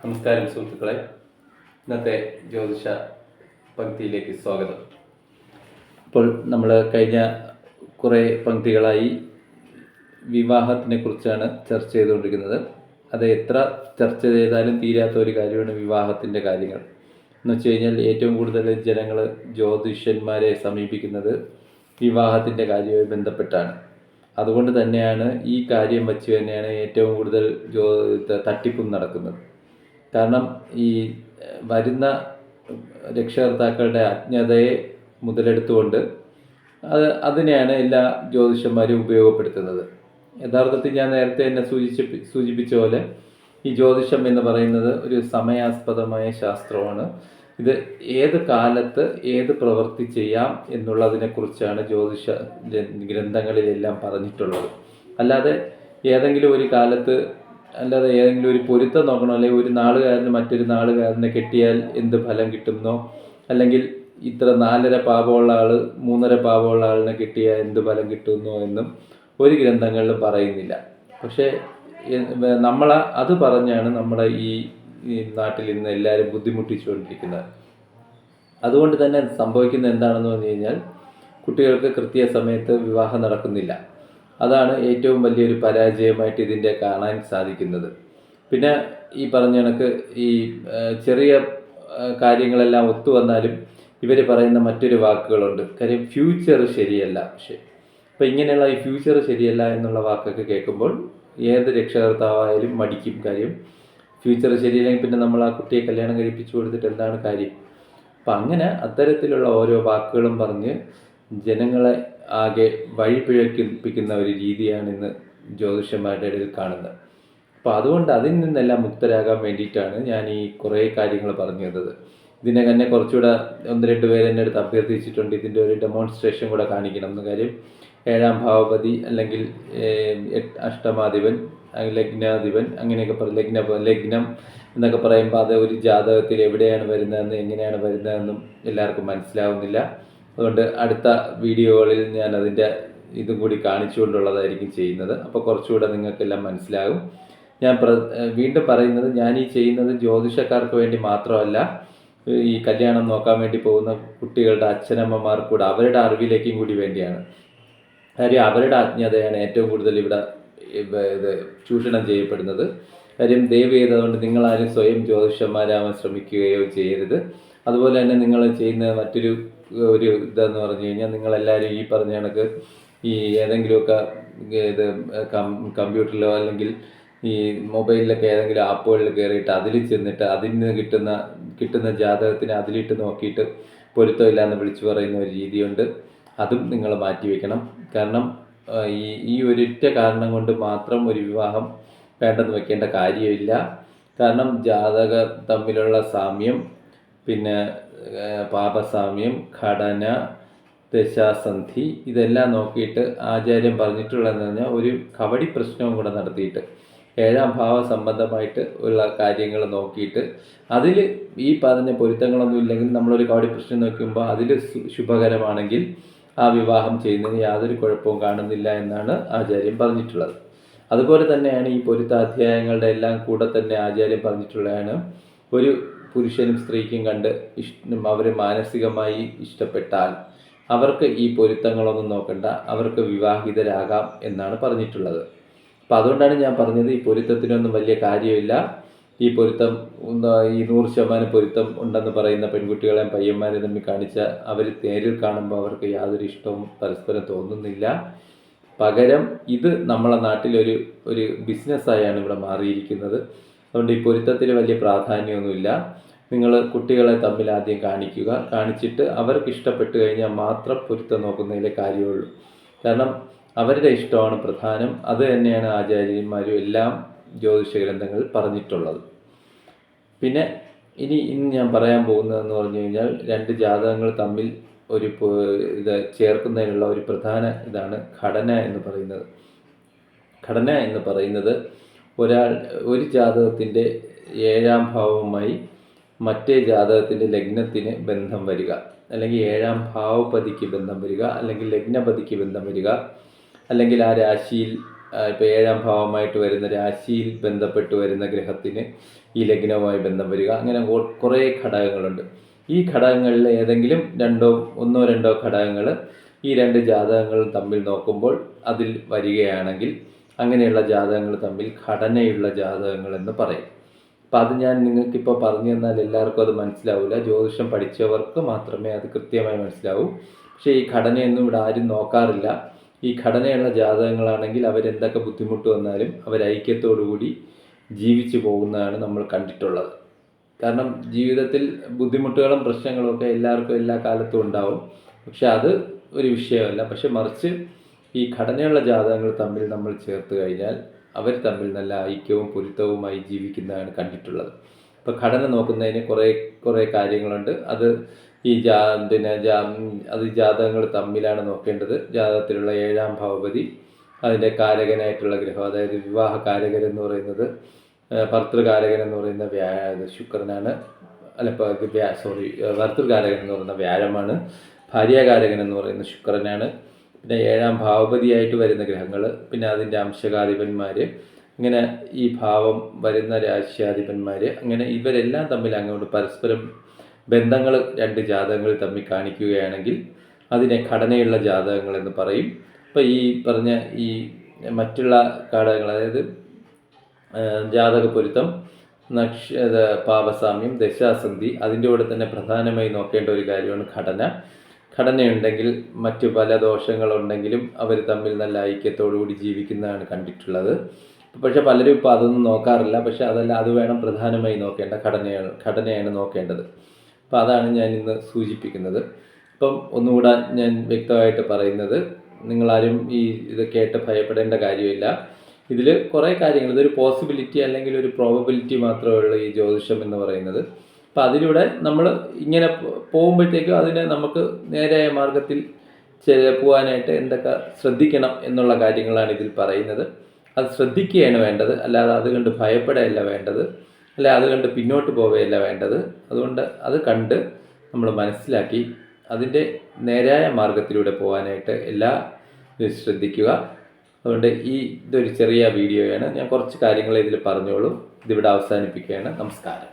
നമസ്കാരം സുഹൃത്തുക്കളെ, ഇന്നത്തെ ജ്യോതിഷ പങ്ക്തിയിലേക്ക് സ്വാഗതം. അപ്പോൾ നമ്മൾ കഴിഞ്ഞ കുറേ പങ്ക്തികളായി വിവാഹത്തിനെ കുറിച്ചാണ് ചർച്ച ചെയ്തുകൊണ്ടിരിക്കുന്നത്. അത് എത്ര ചർച്ച ചെയ്താലും തീരാത്ത ഒരു കാര്യമാണ് വിവാഹത്തിൻ്റെ കാര്യങ്ങൾ. എന്ന് വെച്ച് കഴിഞ്ഞാൽ ഏറ്റവും കൂടുതൽ ജനങ്ങൾ ജ്യോതിഷന്മാരെ സമീപിക്കുന്നത് വിവാഹത്തിൻ്റെ കാര്യവുമായി ബന്ധപ്പെട്ടാണ്. അതുകൊണ്ട് തന്നെയാണ് ഈ കാര്യം വച്ച് തന്നെയാണ് ഏറ്റവും കൂടുതൽ തട്ടിപ്പും നടക്കുന്നത്. കാരണം ഈ വരുന്ന രക്ഷകർത്താക്കളുടെ അജ്ഞതയെ മുതലെടുത്തുകൊണ്ട് അതിനെയാണ് എല്ലാ ജ്യോതിഷന്മാരും ഉപയോഗപ്പെടുത്തുന്നത്. യഥാർത്ഥത്തിൽ ഞാൻ നേരത്തെ തന്നെ സൂചിപ്പിച്ച പോലെ ഈ ജ്യോതിഷം എന്ന് പറയുന്നത് ഒരു സമയാസ്പദമായ ശാസ്ത്രമാണ്. ഇത് ഏത് കാലത്ത് ഏത് പ്രവൃത്തി ചെയ്യാം എന്നുള്ളതിനെക്കുറിച്ചാണ് ജ്യോതിഷ ഗ്രന്ഥങ്ങളിലെല്ലാം പറഞ്ഞിട്ടുള്ളത്. അല്ലാതെ ഏതെങ്കിലും ഒരു കാലത്ത് ഏതെങ്കിലും ഒരു പൊരുത്തം നോക്കണോ, അല്ലെങ്കിൽ ഒരു നാളുകാരന് മറ്റൊരു നാളുകാരനെ കെട്ടിയാൽ എന്ത് ഫലം കിട്ടുന്നോ, അല്ലെങ്കിൽ ഇത്ര 4.5 പാപമുള്ള ആൾ 3.5 പാപമുള്ള ആളിനെ കെട്ടിയാൽ എന്ത് ഫലം കിട്ടുന്നോ എന്നും ഒരു ഗ്രന്ഥങ്ങളിലും പറയുന്നില്ല. പക്ഷേ നമ്മൾ അത് പറഞ്ഞാണ് നമ്മുടെ ഈ നാട്ടിൽ ഇന്ന് എല്ലാവരും ബുദ്ധിമുട്ടിച്ചുകൊണ്ടിരിക്കുന്നത്. അതുകൊണ്ട് തന്നെ സംഭവിക്കുന്നത് എന്താണെന്ന് പറഞ്ഞു കഴിഞ്ഞാൽ കുട്ടികൾക്ക് കൃത്യസമയത്ത് വിവാഹം നടക്കുന്നില്ല. അതാണ് ഏറ്റവും വലിയൊരു പരാജയമായിട്ട് ഇതിൻ്റെ കാണാൻ സാധിക്കുന്നത്. പിന്നെ ഈ പറഞ്ഞ കണക്ക് ഈ ചെറിയ കാര്യങ്ങളെല്ലാം ഒത്തു വന്നാലും ഇവർ പറയുന്ന മറ്റൊരു വാക്കുകളുണ്ട്. കാര്യം ഫ്യൂച്ചർ ശരിയല്ല. പക്ഷേ അപ്പോൾ ഇങ്ങനെയുള്ള ഈ ഫ്യൂച്ചർ ശരിയല്ല എന്നുള്ള വാക്കൊക്കെ കേൾക്കുമ്പോൾ ഏത് രക്ഷകർത്താവായാലും മടിക്കും. കാര്യം ഫ്യൂച്ചർ ശരിയില്ലെങ്കിൽ പിന്നെ നമ്മൾ ആ കുട്ടിയെ കല്യാണം കഴിപ്പിച്ചു കൊടുത്തിട്ട് എന്താണ് കാര്യം? അപ്പം അങ്ങനെ അത്തരത്തിലുള്ള ഓരോ വാക്കുകളും പറഞ്ഞ് ജനങ്ങളെ ആകെ വഴിപിഴപ്പിക്കുന്ന ഒരു രീതിയാണ് ഇന്ന് ജ്യോതിഷന്മാരുടെ ഇടയിൽ കാണുന്നത്. അപ്പോൾ അതുകൊണ്ട് അതിൽ നിന്നെല്ലാം മുക്തരാകാൻ വേണ്ടിയിട്ടാണ് ഞാൻ ഈ കുറേ കാര്യങ്ങൾ പറഞ്ഞു തന്നത്. ഇതിനെ തന്നെ കുറച്ചുകൂടെ 1-2 പേര് എൻ്റെ അടുത്ത് അഭ്യർത്ഥിച്ചിട്ടുണ്ട് ഇതിൻ്റെ ഒരു ഡെമോൺസ്ട്രേഷൻ കൂടെ കാണിക്കണം എന്ന്. കാര്യം 7ാം ഭാവപതി അല്ലെങ്കിൽ അഷ്ടമാധിപൻ, ലഗ്നാധിപൻ, അങ്ങനെയൊക്കെ ലഗ്നം എന്നൊക്കെ പറയുമ്പോൾ അത് ഒരു ജാതകത്തിൽ എവിടെയാണ് വരുന്നതെന്ന് എങ്ങനെയാണ് വരുന്നതെന്നും എല്ലാവർക്കും മനസ്സിലാവുന്നില്ല. അതുകൊണ്ട് അടുത്ത വീഡിയോകളിൽ ഞാൻ അതിൻ്റെ ഇതും കൂടി കാണിച്ചുകൊണ്ടുള്ളതായിരിക്കും ചെയ്യുന്നത്. അപ്പോൾ കുറച്ചുകൂടെ നിങ്ങൾക്കെല്ലാം മനസ്സിലാകും. ഞാൻ വീണ്ടും പറയുന്നത്, ഞാൻ ഈ ചെയ്യുന്നത് ജ്യോതിഷക്കാർക്ക് വേണ്ടി മാത്രമല്ല, ഈ കല്യാണം നോക്കാൻ വേണ്ടി പോകുന്ന കുട്ടികളുടെ അച്ഛനമ്മമാർക്ക് കൂടെ അവരുടെ അറിവിലേക്കും കൂടി വേണ്ടിയാണ്. കാര്യം അവരുടെ അജ്ഞതയാണ് ഏറ്റവും കൂടുതൽ ഇവിടെ ചൂഷണം ചെയ്യപ്പെടുന്നത്. കാര്യം ദയവ് ചെയ്തതുകൊണ്ട് നിങ്ങളാരും സ്വയം ജ്യോതിഷന്മാരാവാൻ ശ്രമിക്കുകയോ ചെയ്യരുത്. അതുപോലെ തന്നെ നിങ്ങൾ ചെയ്യുന്ന മറ്റൊരു ഇതെന്ന് പറഞ്ഞു കഴിഞ്ഞാൽ നിങ്ങളെല്ലാവരും ഈ പറഞ്ഞ കണക്ക് ഈ ഏതെങ്കിലുമൊക്കെ ഇത് കമ്പ്യൂട്ടറിലോ അല്ലെങ്കിൽ ഈ മൊബൈലിലൊക്കെ ഏതെങ്കിലും ആപ്പുകളിൽ കയറിയിട്ട് അതിൽ ചെന്നിട്ട് അതിൽ നിന്ന് കിട്ടുന്ന ജാതകത്തിന് അതിലിട്ട് നോക്കിയിട്ട് പൊരുത്തമില്ല എന്ന് വിളിച്ചു പറയുന്ന ഒരു രീതിയുണ്ട്. അതും നിങ്ങൾ മാറ്റിവെക്കണം. കാരണം ഈ ഒരൊറ്റ കാരണം കൊണ്ട് മാത്രം ഒരു വിവാഹം വേണ്ടെന്ന് വെക്കേണ്ട കാര്യമില്ല. കാരണം ജാതക തമ്മിലുള്ള സാമ്യം, പിന്നെ പാപസാമ്യം, ഘടന, ദശാസന്ധി ഇതെല്ലാം നോക്കിയിട്ട് ആചാര്യം പറഞ്ഞിട്ടുള്ളതെന്ന് പറഞ്ഞാൽ ഒരു കവടി പ്രശ്നവും കൂടെ നടത്തിയിട്ട് 7ാം ഭാവ സംബന്ധമായിട്ട് ഉള്ള കാര്യങ്ങൾ നോക്കിയിട്ട് അതിൽ ഈ പറഞ്ഞ പൊരുത്തങ്ങളൊന്നും ഇല്ലെങ്കിൽ നമ്മളൊരു കവടി പ്രശ്നം നോക്കുമ്പോൾ അതിൽ ശുഭകരമാണെങ്കിൽ ആ വിവാഹം ചെയ്യുന്നതിന് യാതൊരു കുഴപ്പവും കാണുന്നില്ല എന്നാണ് ആചാര്യം പറഞ്ഞിട്ടുള്ളത്. അതുപോലെ തന്നെയാണ് ഈ പൊരുത്താധ്യായങ്ങളുടെ എല്ലാം കൂടെ തന്നെ ആചാര്യം പറഞ്ഞിട്ടുള്ളതാണ്, ഒരു പുരുഷനും സ്ത്രീക്കും കണ്ട് അവർ മാനസികമായി ഇഷ്ടപ്പെട്ടാൽ അവർക്ക് ഈ പൊരുത്തങ്ങളൊന്നും നോക്കണ്ട, അവർക്ക് വിവാഹിതരാകാം എന്നാണ് പറഞ്ഞിട്ടുള്ളത്. അപ്പം അതുകൊണ്ടാണ് ഞാൻ പറഞ്ഞത് ഈ പൊരുത്തത്തിനൊന്നും വലിയ കാര്യമില്ല. ഈ പൊരുത്തം ഈ 100% പൊരുത്തം ഉണ്ടെന്ന് പറയുന്ന പെൺകുട്ടികളെയും പയ്യന്മാരെ തമ്മിൽ കാണിച്ചാൽ അവർ നേരിൽ കാണുമ്പോൾ അവർക്ക് യാതൊരു ഇഷ്ടവും പരസ്പരം തോന്നുന്നില്ല. പകരം ഇത് നമ്മളെ നാട്ടിലൊരു ബിസിനസ്സായാണ് ഇവിടെ മാറിയിരിക്കുന്നത്. അതുകൊണ്ട് ഈ പൊരുത്തത്തിൽ വലിയ പ്രാധാന്യമൊന്നുമില്ല. നിങ്ങൾ കുട്ടികളെ തമ്മിൽ ആദ്യം കാണിച്ചിട്ട് അവർക്ക് ഇഷ്ടപ്പെട്ട് കഴിഞ്ഞാൽ മാത്രം പൊരുത്തം നോക്കുന്നതിലെ കാര്യമുള്ളൂ. കാരണം അവരുടെ ഇഷ്ടമാണ് പ്രധാനം. അത് തന്നെയാണ് ആചാര്യന്മാരും എല്ലാം ജ്യോതിഷ ഗ്രന്ഥങ്ങളിൽ പറഞ്ഞിട്ടുള്ളത്. പിന്നെ ഇന്ന് ഞാൻ പറയാൻ പോകുന്നതെന്ന് പറഞ്ഞു കഴിഞ്ഞാൽ 2 ജാതകങ്ങൾ തമ്മിൽ ഇത് ചേർക്കുന്നതിനുള്ള ഒരു പ്രധാന ഇതാണ് ഘടന എന്ന് പറയുന്നത്. ഘടന എന്ന് പറയുന്നത് ഒരു ജാതകത്തിൻ്റെ 7ാം ഭാവവുമായി മറ്റേ ജാതകത്തിൻ്റെ ലഗ്നത്തിന് ബന്ധം വരിക, അല്ലെങ്കിൽ 7ാം ഭാവപതിക്ക് ബന്ധം വരിക, അല്ലെങ്കിൽ ലഗ്നപതിക്ക് ബന്ധം വരിക, അല്ലെങ്കിൽ ആ രാശിയിൽ ഇപ്പോൾ 7ാം ഭാവമായിട്ട് വരുന്ന രാശിയിൽ ബന്ധപ്പെട്ട് വരുന്ന ഗ്രഹത്തിന് ഈ ലഗ്നവുമായി ബന്ധം വരിക, അങ്ങനെ കുറേ ഘടകങ്ങളുണ്ട്. ഈ ഘടകങ്ങളിൽ ഏതെങ്കിലും ഒന്നോ രണ്ടോ ഘടകങ്ങൾ ഈ 2 ജാതകങ്ങൾ തമ്മിൽ നോക്കുമ്പോൾ അതിൽ വരികയാണെങ്കിൽ അങ്ങനെയുള്ള ജാതകങ്ങൾ തമ്മിൽ ഘടനയുള്ള ജാതകങ്ങൾ എന്ന് പറയും. അപ്പം അത് ഞാൻ നിങ്ങൾക്കിപ്പോൾ പറഞ്ഞു തന്നാൽ എല്ലാവർക്കും അത് മനസ്സിലാവില്ല. ജ്യോതിഷം പഠിച്ചവർക്ക് മാത്രമേ അത് കൃത്യമായി മനസ്സിലാവൂ. പക്ഷേ ഈ ഘടനയൊന്നും ഇവിടെ ആരും നോക്കാറില്ല. ഈ ഘടനയുള്ള ജാതകങ്ങളാണെങ്കിൽ അവരെന്തൊക്കെ ബുദ്ധിമുട്ട് വന്നാലും അവർ ഐക്യത്തോടുകൂടി ജീവിച്ചു പോകുന്നതാണ് നമ്മൾ കണ്ടിട്ടുള്ളത്. കാരണം ജീവിതത്തിൽ ബുദ്ധിമുട്ടുകളും പ്രശ്നങ്ങളും ഒക്കെ എല്ലാവർക്കും എല്ലാ കാലത്തും ഉണ്ടാവും. പക്ഷെ അത് ഒരു വിഷയമല്ല. പക്ഷെ മറിച്ച് ഈ ഘടനയുള്ള ജാതകങ്ങൾ തമ്മിൽ നമ്മൾ ചേർത്ത് കഴിഞ്ഞാൽ അവർ തമ്മിൽ നല്ല ഐക്യവും പൊരുത്തവുമായി ജീവിക്കുന്നതാണ് കണ്ടിട്ടുള്ളത്. ഇപ്പോൾ ഘടന നോക്കുന്നതിന് കുറേ കാര്യങ്ങളുണ്ട്. അത് ഈ അത് ജാതകങ്ങൾ തമ്മിലാണ് നോക്കേണ്ടത്. ജാതകത്തിലുള്ള 7ാം ഭാവപതി, അതിൻ്റെ കാരകനായിട്ടുള്ള ഗ്രഹം, അതായത് വിവാഹ കാരകൻ എന്ന് പറയുന്നത്, ഭർതൃകാരകൻ എന്ന് പറയുന്ന ശുക്രനാണ്. ഭർതൃകാരകൻ എന്ന് പറയുന്ന വ്യാഴമാണ്. ഭാര്യാകാരകൻ എന്ന് പറയുന്ന ശുക്രനാണ്. പിന്നെ 7ാം ഭാവപതിയായിട്ട് വരുന്ന ഗ്രഹങ്ങൾ, പിന്നെ അതിൻ്റെ അംശകാധിപന്മാർ, ഇങ്ങനെ ഈ ഭാവം വരുന്ന രാശ്യാധിപന്മാർ, അങ്ങനെ ഇവരെല്ലാം തമ്മിൽ അങ്ങോട്ട് പരസ്പരം ബന്ധങ്ങൾ 2 ജാതകങ്ങൾ തമ്മിൽ കാണിക്കുകയാണെങ്കിൽ അതിനെ ഘടനയുള്ള ജാതകങ്ങൾ എന്ന് പറയും. അപ്പോൾ ഈ പറഞ്ഞ ഈ മറ്റുള്ള ഘടകങ്ങൾ, അതായത് ജാതക പൊരുത്തം, പാപസാമ്യം, ദശാസന്ധി, അതിൻ്റെ കൂടെ തന്നെ പ്രധാനമായി നോക്കേണ്ട ഒരു കാര്യമാണ് ഘടന. ഘടനയുണ്ടെങ്കിൽ മറ്റു പല ദോഷങ്ങളുണ്ടെങ്കിലും അവർ തമ്മിൽ നല്ല ഐക്യത്തോടുകൂടി ജീവിക്കുന്നതാണ് കണ്ടിട്ടുള്ളത്. പക്ഷെ പലരും ഇപ്പോൾ അതൊന്നും നോക്കാറില്ല. പക്ഷെ അത് വേണം പ്രധാനമായി നോക്കേണ്ട, ഘടനയാണ് നോക്കേണ്ടത്. അപ്പോൾ അതാണ് ഞാൻ ഇന്ന് സൂചിപ്പിക്കുന്നത്. അപ്പം ഒന്നുകൂടെ ഞാൻ വ്യക്തമായിട്ട് പറയുന്നത്, നിങ്ങളാരും ഇത് കേട്ട് ഭയപ്പെടേണ്ട കാര്യമില്ല. ഇതിൽ കുറേ കാര്യങ്ങൾ, ഇതൊരു പോസിബിലിറ്റി അല്ലെങ്കിൽ ഒരു പ്രോബബിലിറ്റി മാത്രമേ ഉള്ളൂ ഈ ജ്യോതിഷം എന്ന് പറയുന്നത്. അപ്പം അതിലൂടെ നമ്മൾ ഇങ്ങനെ പോകുമ്പോഴത്തേക്കും അതിനെ നമുക്ക് നേരായ മാർഗത്തിൽ പോകാനായിട്ട് എന്തൊക്കെ ശ്രദ്ധിക്കണം എന്നുള്ള കാര്യങ്ങളാണ് ഇതിൽ പറയുന്നത്. അത് ശ്രദ്ധിക്കുകയാണ് വേണ്ടത്, അല്ലാതെ അത് കണ്ട് ഭയപ്പെടുകയല്ല വേണ്ടത്, അല്ല അത് കണ്ട് പിന്നോട്ട് പോവുകയല്ല വേണ്ടത്. അതുകൊണ്ട് അത് കണ്ട് നമ്മൾ മനസ്സിലാക്കി അതിൻ്റെ നേരായ മാർഗത്തിലൂടെ പോകാനായിട്ട് ശ്രദ്ധിക്കുക. അതുകൊണ്ട് ഇതൊരു ചെറിയ വീഡിയോയാണ്. ഞാൻ കുറച്ച് കാര്യങ്ങൾ ഇതിൽ പറഞ്ഞോളൂ. ഇതിവിടെ അവസാനിപ്പിക്കുകയാണ്. നമസ്കാരം.